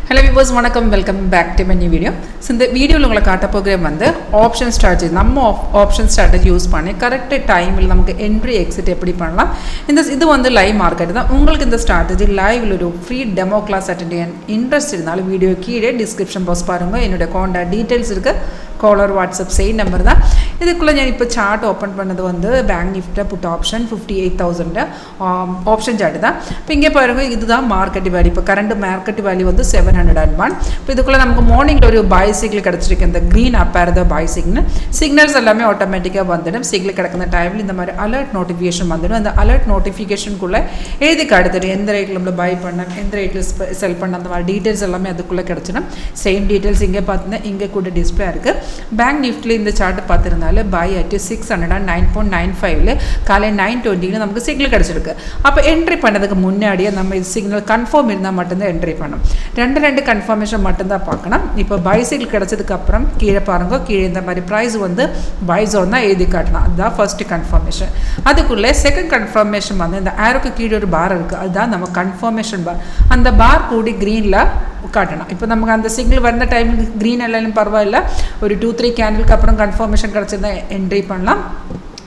Hello viewers, welcome back to my new video. So in the video உங்களுக்கு காட்ட போகிறேன் வந்து ஆப்ஷன் ஸ்ட்ராட்டஜி. நம்ம ஆப்ஷன் ஸ்ட்ராட்டஜி யூஸ் பண்ணி கரெக்ட் டைமில் நமக்கு என்ட்ரி எக்ஸிட் எப்படி பண்ணலாம். இது வந்து லைவ் மார்க்கெட் தான். உங்களுக்கு இந்த ஸ்ட்ராட்டஜி லைவ்ல ஒரு ஃப்ரீ டெமோ கிளாஸ் அட்டெண்ட் பண்ண இன்ட்ரெஸ்ட் இருந்தாலும் வீடியோ கீழே டிஸ்கிரிப்ஷன் பாக்ஸ் பாருங்க. என்னோட கான்டாக்ட் டீடைல்ஸ் இருக்கு. காலர் வாட்ஸ்அப் சேம் நம்பர் தான். இதுக்குள்ளே நான் இப்போ சார்ட் ஓப்பன் பண்ணது வந்து bank Nifty put option 58,000 option chart தான். இப்போ இங்கே பாருங்க, இதுதான் மார்க்கெட் வேல்யூ. இப்போ கரண்ட் மார்க்கெட் வேல்யூ வந்து 701. இப்போ இதுக்குள்ளே நமக்கு மார்னிங்கில் ஒரு பைசிக்கிள் கிடச்சிருக்கு. இந்த க்ரீன் அப்பேர் தான் பைசிக்னு சிக்னல்ஸ் எல்லாமே ஆட்டோமேட்டிக்காக வந்துடும். சிக்னல் கிடக்கிற டைமில் இந்த மாதிரி அலர்ட் நோட்டிஃபிகேஷன் வந்துடும். அந்த அலர்ட் நோட்டிஃபிகேஷனுக்குள்ளே எழுதி காடுத்துடும் எந்த ரேட்டில் நம்ம பை பண்ண, எந்த ரேட்டில் செல் பண்ண, அந்த மாதிரி டீட்டெயில்ஸ் எல்லாமே அதுக்குள்ளே கிடச்சிடும். சேம் டீட்டெயில்ஸ் இங்கே பார்த்தீங்கன்னா இங்கே கூட டிஸ்பிளே இருக்குது. பேங்க் நிஃப்டியில் இந்த சார்ட் பார்த்துருந்தாலும் பை அட் 609.95 காலை 9:20 நமக்கு சிக்னல் கிடச்சிருக்கு. அப்போ என்ட்ரி பண்ணதுக்கு முன்னாடியே நம்ம இது சிக்னல் கன்ஃபார்ம் இருந்தால் மட்டும்தான் என்ட்ரி பண்ணணும். ரெண்டு கன்ஃபர்மேஷன் மட்டும்தான் பார்க்கணும். இப்போ பை சிக்னல் கிடச்சதுக்கு அப்புறம் கீழே பாருங்க, கீழே இந்த மாதிரி ப்ரைஸ் வந்து பை ஜோன் தான் எழுதி காட்டலாம். அதுதான் ஃபர்ஸ்ட் கன்ஃபர்மேஷன். அதுக்குள்ளே செகண்ட் கன்ஃபர்மேஷன் வந்து இந்த ஆரோக்கு கீழே ஒரு பார் இருக்குது. அதுதான் நம்ம கன்ஃபர்மேஷன் பார். அந்த பார் கூடி க்ரீனில் காட்டணும். இப்போ நமக்கு அந்த சிக்னல் வந்த டைமுக்கு க்ரீன் எல்லாம் பரவாயில்ல, ஒரு 2-3 கேண்டிலுக்கு அப்புறம் கன்ஃபர்மேஷன் கிடச்சிருந்தா என்ட்ரி பண்ணலாம்.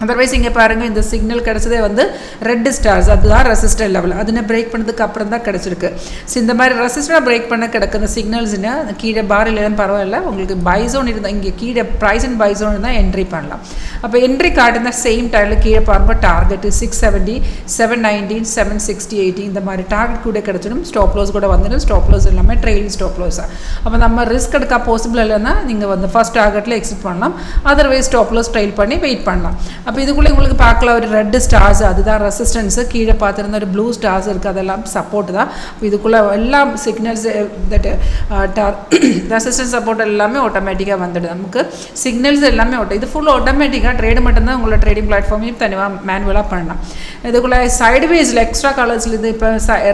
அதர்வைஸ் இங்கே பாருங்கள், இந்த சிக்னல் கிடச்சதே வந்து ரெட் ஸ்டார்ஸ், அதுதான் ரெசிஸ்டர் லெவல். அதுன்னு பிரேக் பண்ணதுக்கு அப்புறம் தான் கிடச்சிருக்கு. ஸோ இந்த மாதிரி ரெசிஸ்டராக பிரேக் பண்ண கிடக்கிற சிக்னல்ஸ்னு கீழே பார் இல்லைன்னு பரவாயில்ல, உங்களுக்கு பைசோன் இருந்தால் இங்கே கீழே ப்ரைஸ் அண்ட் பைசோன் இருந்தால் என்ட்ரி பண்ணலாம். அப்போ என்ட்ரி காட்டுனா சேம் டைமில் கீழே பாருங்கள் டார்கெட் 670, 790, 760, இந்த மாதிரி டார்கெட் கூட கிடச்சிடும். ஸ்டாப் லாஸ் கூட வந்துடும். ஸ்டாப் லாஸ் எல்லாமே ட்ரெயிலிங் ஸ்டாப் லாஸாக. அப்போ நம்ம ரிஸ்க் எடுக்க பாசிபிள் இல்லைன்னா நீங்கள் வந்து ஃபர்ஸ்ட் டார்கெட்டில் எக்ஸிட் பண்ணலாம். அதர்வைஸ் ஸ்டாப் லாஸ் ட்ரெயில் பண்ணி வெயிட் பண்ணலாம். அப்போ இதுக்குள்ளே உங்களுக்கு பார்க்கலாம் ஒரு ரெட் ஸ்டார்ஸ், அதுதான் ரெசிஸ்டன்ஸு. கீழே பார்த்துருந்த ஒரு ப்ளூ ஸ்டார்ஸ் இருக்குது, அதெல்லாம் சப்போர்ட் தான். இதுக்குள்ளே எல்லாம் சிக்னல்ஸ் தட் ரெசிஸ்டன்ஸ் சப்போர்ட் எல்லாமே ஆட்டோமேட்டிக்காக வந்துடுது. நமக்கு சிக்னல்ஸ் எல்லாமே இது ஃபுல் ஆட்டோமேட்டிக்காக ட்ரேடு மட்டும்தான் உங்களோட ட்ரேடிங் பிளாட்ஃபார்மையும் தனியாக மேனுவலாக பண்ணலாம். இதுக்குள்ளே சைடுவேஸில் எக்ஸ்ட்ரா கலர்ஸில் இது இப்போ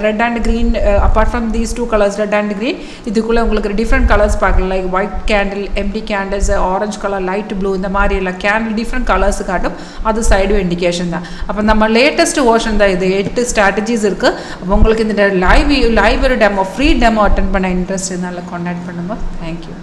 red and green, apart from these 2 colours red and green, இதுக்குள்ளே உங்களுக்கு டிஃப்ரெண்ட் கலர்ஸ் பார்க்கலாம். Like white candle, empty candles, orange colour, light blue, இந்த மாதிரி எல்லாம் கேண்டில் டிஃப்ரெண்ட் கலர்ஸ் காட்டும். அது சைடு இண்டிகேஷன் தான். அப்போ நம்ம லேட்டஸ்ட் வேர்ஷன் தான் இது. 8 ஸ்ட்ராட்டஜிஸ் இருக்குது. அப்போ உங்களுக்கு இந்த லைவ் ஒரு டெமோ, ஃப்ரீ டெமோ அட்டென்ட் பண்ண இன்ட்ரெஸ்ட் இருந்தாலும் கான்டாக்ட் பண்ணுங்க. தேங்க்யூ.